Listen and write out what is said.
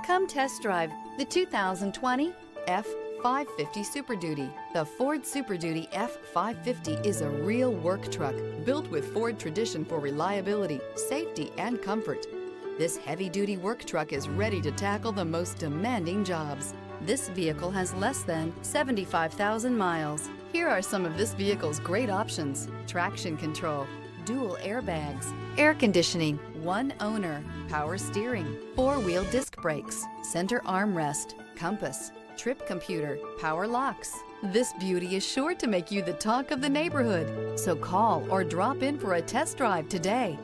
Come test drive the 2020 F-550 Super Duty. The Ford Super Duty F-550 is a real work truck built with Ford tradition for reliability, safety, and comfort. This heavy-duty work truck is ready to tackle the most demanding jobs. This vehicle has less than 75,000 miles. Here are some of this vehicle's great options: traction control, dual airbags, air conditioning, one owner, power steering, four-wheel disc brakes, center armrest, compass, trip computer, power locks. This beauty is sure to make you the talk of the neighborhood. So call or drop in for a test drive today.